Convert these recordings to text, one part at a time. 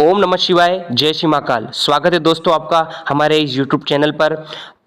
ओम नमः शिवाय, जय श्री महाकाल। स्वागत है दोस्तों आपका हमारे इस यूट्यूब चैनल पर।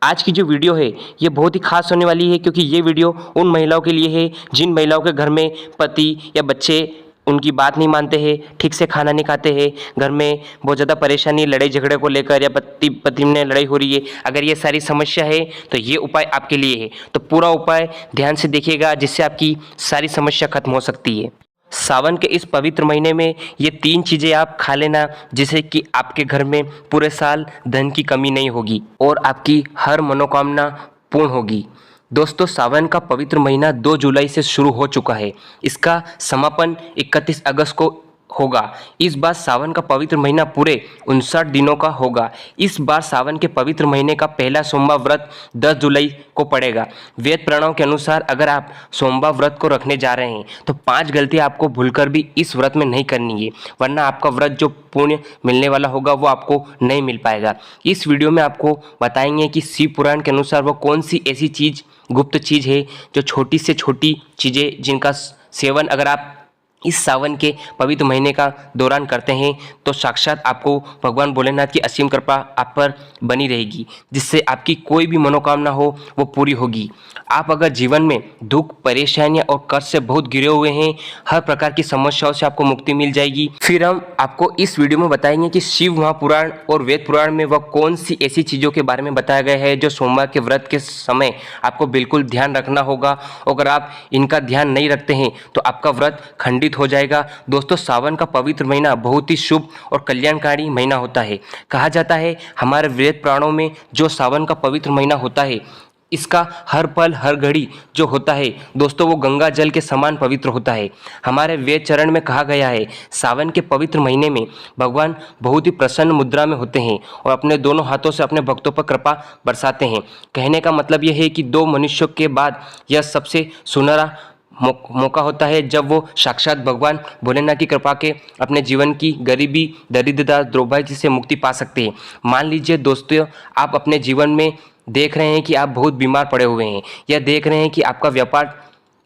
आज की जो वीडियो है ये बहुत ही खास होने वाली है, क्योंकि ये वीडियो उन महिलाओं के लिए है जिन महिलाओं के घर में पति या बच्चे उनकी बात नहीं मानते हैं, ठीक से खाना नहीं खाते हैं, घर में बहुत ज़्यादा परेशानी, लड़ाई झगड़े को लेकर या पति में लड़ाई हो रही है। अगर ये सारी समस्या है तो ये उपाय आपके लिए है। तो पूरा उपाय ध्यान से देखिएगा, जिससे आपकी सारी समस्या खत्म हो सकती है। सावन के इस पवित्र महीने में ये 3 चीज़ें आप खा लेना, जिससे कि आपके घर में पूरे साल धन की कमी नहीं होगी और आपकी हर मनोकामना पूर्ण होगी। दोस्तों, सावन का पवित्र महीना 2 जुलाई से शुरू हो चुका है। इसका समापन 31 अगस्त को होगा। इस बार सावन का पवित्र महीना पूरे 59 दिनों का होगा। इस बार सावन के पवित्र महीने का पहला सोमवार व्रत 10 जुलाई को पड़ेगा। वेद पुराणों के अनुसार अगर आप सोमवार व्रत को रखने जा रहे हैं तो 5 गलतियां आपको भूलकर भी इस व्रत में नहीं करनी है, वरना आपका व्रत जो पुण्य मिलने वाला होगा वो आपको नहीं मिल पाएगा। इस वीडियो में आपको बताएंगे कि शिव पुराण के अनुसार वो कौन सी ऐसी चीज़, गुप्त चीज़ है, जो छोटी से छोटी चीज़ें जिनका सेवन अगर आप इस सावन के पवित्र महीने का दौरान करते हैं तो साक्षात आपको भगवान भोलेनाथ की असीम कृपा आप पर बनी रहेगी, जिससे आपकी कोई भी मनोकामना हो वो पूरी होगी। आप अगर जीवन में दुख, परेशानियां और कर्ज से बहुत घिरे हुए हैं, हर प्रकार की समस्याओं से आपको मुक्ति मिल जाएगी। फिर हम आपको इस वीडियो में बताएंगे कि शिव महापुराण और वेद पुराण में वह कौन सी ऐसी चीज़ों के बारे में बताया गया है जो सोमवार के व्रत के समय आपको बिल्कुल ध्यान रखना होगा। अगर आप इनका ध्यान नहीं रखते हैं तो आपका व्रत खंडित हो जाएगा। दोस्तों, सावन का पवित्र महीना बहुत ही शुभ और कल्याणकारी महीना होता है। कहा जाता है हमारे वेद पुराणों में जो सावन का पवित्र महीना होता है, इसका हर पल हर घड़ी जो होता है दोस्तों, वो गंगा जल के समान पवित्र होता है। हमारे वेद चरण में कहा गया है सावन के पवित्र महीने में भगवान बहुत ही प्रसन्न मुद्रा में होते हैं और अपने दोनों हाथों से अपने भक्तों पर कृपा बरसाते हैं। कहने का मतलब यह है कि 2 मनुष्यों के बाद यह सबसे सुनहरा मौका होता है जब वो साक्षात भगवान भोलेनाथ की कृपा के अपने जीवन की गरीबी, दरिद्रता, दुर्भाग्य से मुक्ति पा सकते हैं। मान लीजिए दोस्तों, आप अपने जीवन में देख रहे हैं कि आप बहुत बीमार पड़े हुए हैं, या देख रहे हैं कि आपका व्यापार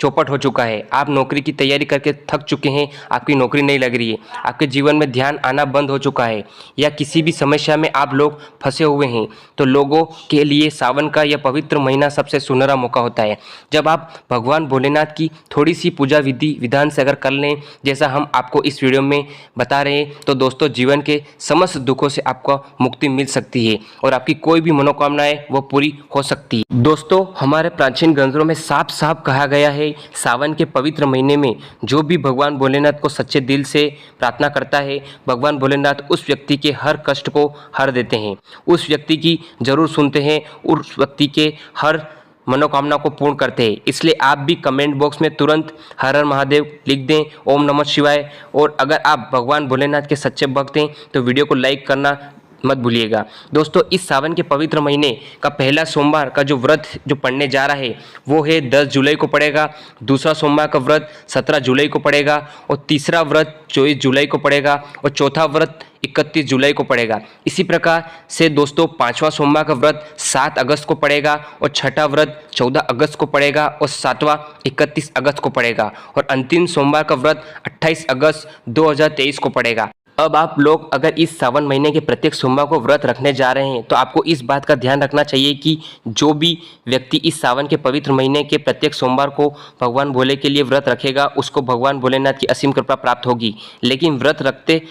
चौपट हो चुका है, आप नौकरी की तैयारी करके थक चुके हैं, आपकी नौकरी नहीं लग रही है, आपके जीवन में ध्यान आना बंद हो चुका है, या किसी भी समस्या में आप लोग फंसे हुए हैं, तो लोगों के लिए सावन का यह पवित्र महीना सबसे सुनहरा मौका होता है। जब आप भगवान भोलेनाथ की थोड़ी सी पूजा विधि विधान से अगर कर लें, जैसा हम आपको इस वीडियो में बता रहे हैं, तो दोस्तों जीवन के समस्त दुखों से आपको मुक्ति मिल सकती है और आपकी कोई भी मनोकामनाएं वो पूरी हो सकती है। दोस्तों, हमारे प्राचीन ग्रंथों में साफ साफ कहा गया है सावन के पवित्र महीने में जो भी भगवान भोलेनाथ को सच्चे दिल से प्रार्थना करता है, भगवान भोलेनाथ उस व्यक्ति के हर कष्ट को हर देते हैं, उस व्यक्ति की जरूर सुनते हैं, उस व्यक्ति के हर मनोकामना को पूर्ण करते हैं। इसलिए आप भी कमेंट बॉक्स में तुरंत हर हर महादेव लिख दें, ओम नमः शिवाय। और अगर आप भगवान भोलेनाथ के सच्चे भक्त हैं तो वीडियो को लाइक करना मत भूलिएगा। दोस्तों, इस सावन के पवित्र महीने का पहला सोमवार का जो व्रत जो पड़ने जा रहा है वो है 10 जुलाई को पड़ेगा। दूसरा सोमवार का व्रत 17 जुलाई को पड़ेगा और तीसरा व्रत 24 जुलाई को पड़ेगा और चौथा व्रत 31 जुलाई को पड़ेगा। इसी प्रकार से दोस्तों 5वां सोमवार का व्रत 7 अगस्त को पड़ेगा और छठा व्रत 14 अगस्त को पड़ेगा और 7वां 31 अगस्त को पड़ेगा और अंतिम सोमवार का व्रत 28 अगस्त 2023 को पड़ेगा। अब आप लोग अगर इस सावन महीने के प्रत्येक सोमवार को व्रत रखने जा रहे हैं तो आपको इस बात का ध्यान रखना चाहिए कि जो भी व्यक्ति इस सावन के पवित्र महीने के प्रत्येक सोमवार को भगवान भोले के लिए व्रत रखेगा उसको भगवान भोलेनाथ की असीम कृपा प्राप्त होगी। लेकिन व्रत रखते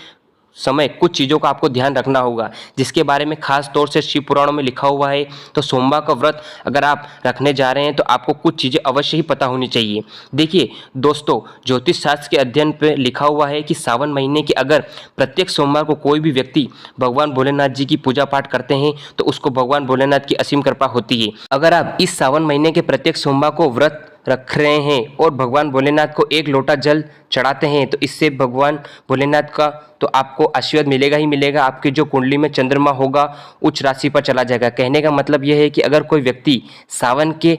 समय कुछ चीज़ों का आपको ध्यान रखना होगा, जिसके बारे में खास तौर से शिव पुराणों में लिखा हुआ है। तो सोमवार का व्रत अगर आप रखने जा रहे हैं तो आपको कुछ चीज़ें अवश्य ही पता होनी चाहिए। देखिए दोस्तों, ज्योतिष शास्त्र के अध्ययन पे लिखा हुआ है कि सावन महीने के अगर प्रत्येक सोमवार को कोई भी व्यक्ति भगवान भोलेनाथ जी की पूजा पाठ करते हैं तो उसको भगवान भोलेनाथ की असीम कृपा होती है। अगर आप इस सावन महीने के प्रत्येक सोमवार को व्रत रख रहे हैं और भगवान भोलेनाथ को 1 लोटा जल चढ़ाते हैं तो इससे भगवान भोलेनाथ का तो आपको आशीर्वाद मिलेगा ही मिलेगा। आपकी जो कुंडली में चंद्रमा होगा उच्च राशि पर चला जाएगा। कहने का मतलब यह है कि अगर कोई व्यक्ति सावन के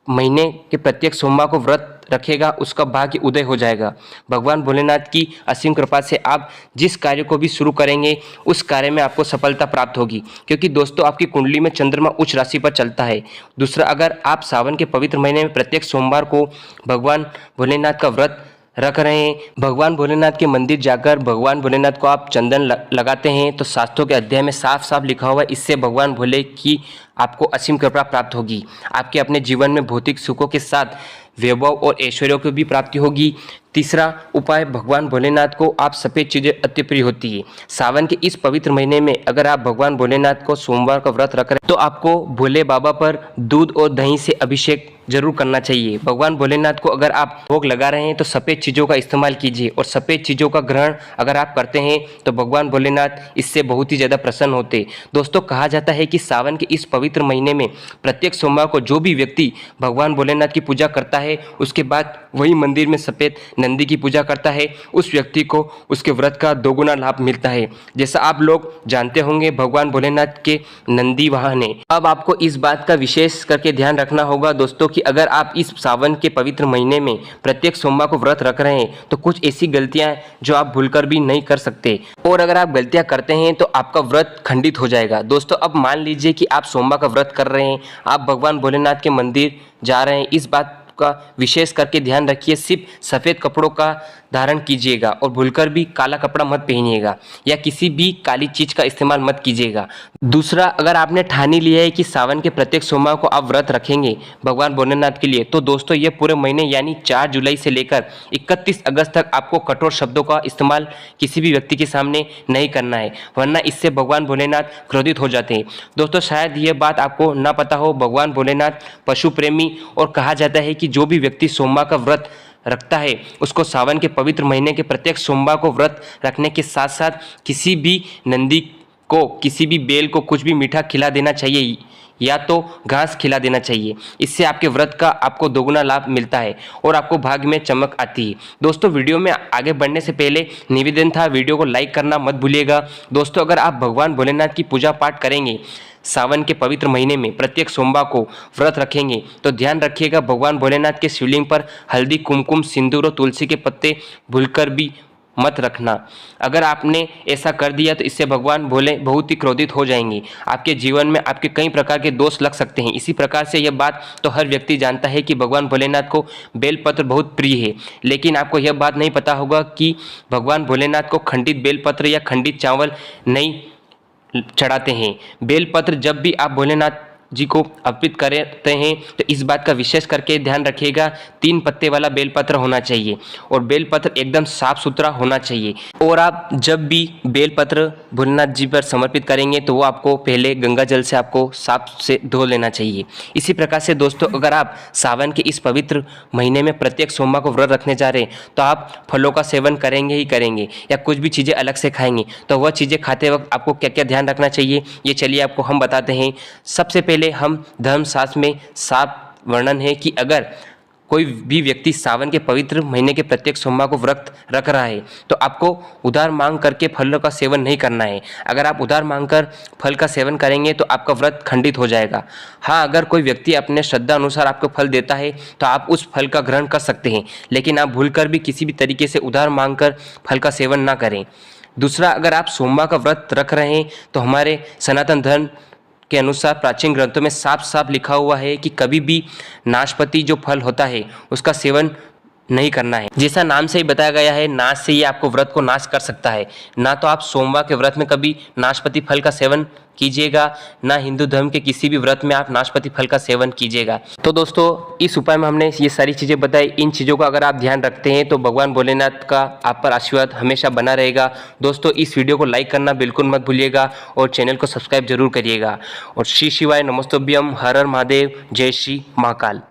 महीने के प्रत्येक सोमवार को व्रत रखेगा उसका भाग्य उदय हो जाएगा। भगवान भोलेनाथ की असीम कृपा से आप जिस कार्य को भी शुरू करेंगे उस कार्य में आपको सफलता प्राप्त होगी, क्योंकि दोस्तों आपकी कुंडली में चंद्रमा उच्च राशि पर चलता है। दूसरा, अगर आप सावन के पवित्र महीने में प्रत्येक सोमवार को भगवान भोलेनाथ का व्रत रख रहे हैं, भगवान भोलेनाथ के मंदिर जाकर भगवान भोलेनाथ को आप चंदन लगाते हैं तो शास्त्रों के अध्याय में साफ साफ लिखा हुआ है, इससे भगवान भोले की आपको असीम कृपा प्राप्त होगी। आपके अपने जीवन में भौतिक सुखों के साथ वैभव और ऐश्वर्यों की भी प्राप्ति होगी। तीसरा उपाय, भगवान भोलेनाथ को आप सफ़ेद चीज़ें अति प्रिय होती है। सावन के इस पवित्र महीने में अगर आप भगवान भोलेनाथ को सोमवार का व्रत रख रहे हैं तो आपको भोले बाबा पर दूध और दही से अभिषेक जरूर करना चाहिए। भगवान भोलेनाथ को अगर आप भोग लगा रहे हैं तो सफ़ेद चीज़ों का इस्तेमाल कीजिए और सफ़ेद चीज़ों का ग्रहण अगर आप करते हैं तो भगवान भोलेनाथ इससे बहुत ही ज़्यादा प्रसन्न होते। दोस्तों, कहा जाता है कि सावन के इस पवित्र महीने में प्रत्येक सोमवार को जो भी व्यक्ति भगवान भोलेनाथ की पूजा करता है उसके बाद वही मंदिर में सफ़ेद नंदी की पूजा करता है, उस व्यक्ति को उसके व्रत का दोगुना लाभ मिलता है। जैसा आप लोग जानते होंगे भगवान भोलेनाथ के नंदी वाहन है। अब आपको इस बात का विशेष करके ध्यान रखना होगा दोस्तों कि अगर आप इस सावन के पवित्र महीने में प्रत्येक सोमवार को व्रत रख रहे हैं तो कुछ ऐसी गलतियां जो आप भूलकर भी नहीं कर सकते, और अगर आप गलतियां करते हैं तो आपका व्रत खंडित हो जाएगा। दोस्तों, अब मान लीजिए कि आप सोमवार का व्रत कर रहे हैं, आप भगवान भोलेनाथ के मंदिर जा रहे हैं, इस बात का विशेष करके ध्यान रखिए, सिर्फ सफ़ेद कपड़ों का धारण कीजिएगा और भूलकर भी काला कपड़ा मत पहनिएगा या किसी भी काली चीज़ का इस्तेमाल मत कीजिएगा। दूसरा, अगर आपने ठानी लिया है कि सावन के प्रत्येक सोमवार को आप व्रत रखेंगे भगवान भोलेनाथ के लिए, तो दोस्तों ये पूरे महीने यानी 4 जुलाई से लेकर 31 अगस्त तक आपको कठोर शब्दों का इस्तेमाल किसी भी व्यक्ति के सामने नहीं करना है, वरना इससे भगवान भोलेनाथ क्रोधित हो जाते हैं। दोस्तों, शायद ये बात आपको ना पता हो, भगवान भोलेनाथ पशु प्रेमी, और कहा जाता है कि जो भी व्यक्ति सोमवार का व्रत रखता है उसको सावन के पवित्र महीने के प्रत्येक सोमवार को व्रत रखने के साथ साथ किसी भी नंदी को, किसी भी बेल को कुछ भी मीठा खिला देना चाहिए या तो घास खिला देना चाहिए। इससे आपके व्रत का आपको दोगुना लाभ मिलता है और आपको भाग्य में चमक आती है। दोस्तों, वीडियो में आगे बढ़ने से पहले निवेदन था, वीडियो को लाइक करना मत भूलिएगा। दोस्तों, अगर आप भगवान भोलेनाथ की पूजा पाठ करेंगे, सावन के पवित्र महीने में प्रत्येक सोमवार को व्रत रखेंगे, तो ध्यान रखिएगा भगवान भोलेनाथ के शिवलिंग पर हल्दी, कुमकुम, सिंदूर और तुलसी के पत्ते भूलकर भी मत रखना। अगर आपने ऐसा कर दिया तो इससे भगवान भोले बहुत ही क्रोधित हो जाएंगे, आपके जीवन में आपके कई प्रकार के दोष लग सकते हैं। इसी प्रकार से यह बात तो हर व्यक्ति जानता है कि भगवान भोलेनाथ को बेलपत्र बहुत प्रिय है, लेकिन आपको यह बात नहीं पता होगा कि भगवान भोलेनाथ को खंडित बेलपत्र या खंडित चावल नहीं चढ़ाते हैं। बेलपत्र जब भी आप भोलेनाथ जी को अर्पित करते हैं तो इस बात का विशेष करके ध्यान रखिएगा, 3 पत्ते वाला बेलपत्र होना चाहिए और बेलपत्र एकदम साफ सुथरा होना चाहिए। और आप जब भी बेलपत्र भोलेनाथ जी पर समर्पित करेंगे तो वो आपको पहले गंगा जल से आपको साफ से धो लेना चाहिए। इसी प्रकार से दोस्तों, अगर आप सावन के इस पवित्र महीने में प्रत्येक सोमवार को व्रत रखने जा रहे हैं तो आप फलों का सेवन करेंगे ही करेंगे या कुछ भी चीज़ें अलग से खाएंगे, तो वह चीज़ें खाते वक्त आपको क्या क्या ध्यान रखना चाहिए ये चलिए आपको हम बताते हैं। सबसे पहले हम धर्मशास्त्र में साफ वर्णन है कि अगर कोई भी व्यक्ति सावन के पवित्र महीने के प्रत्येक सोमवार को व्रत रख रहा है तो आपको उधार मांग करके फलों का सेवन नहीं करना है। अगर आप उधार मांगकर फल का सेवन करेंगे तो आपका व्रत खंडित हो जाएगा। हाँ, अगर कोई व्यक्ति अपने श्रद्धा अनुसार आपको फल देता है तो आप उस फल का ग्रहण कर सकते हैं, लेकिन आप भूलकर भी किसी भी तरीके से उधार मांगकर फल का सेवन ना करें। दूसरा, अगर आप सोमवार का व्रत रख रहे हैं तो हमारे सनातन धर्म के अनुसार प्राचीन ग्रंथों में साफ साफ लिखा हुआ है कि कभी भी नाशपाती जो फल होता है उसका सेवन नहीं करना है। जैसा नाम से ही बताया गया है, नाश से ये आपको व्रत को नाश कर सकता है। ना तो आप सोमवार के व्रत में कभी नाशपाती फल का सेवन कीजिएगा, ना हिंदू धर्म के किसी भी व्रत में आप नाशपाती फल का सेवन कीजिएगा। तो दोस्तों, इस उपाय में हमने ये सारी चीज़ें बताई। इन चीज़ों का अगर आप ध्यान रखते हैं तो भगवान भोलेनाथ का आप पर आशीर्वाद हमेशा बना रहेगा। दोस्तों, इस वीडियो को लाइक करना बिल्कुल मत भूलिएगा और चैनल को सब्सक्राइब जरूर करिएगा। और श्री शिवाय नमस्तुभ्यम, हर हर महादेव, जय श्री महाकाल।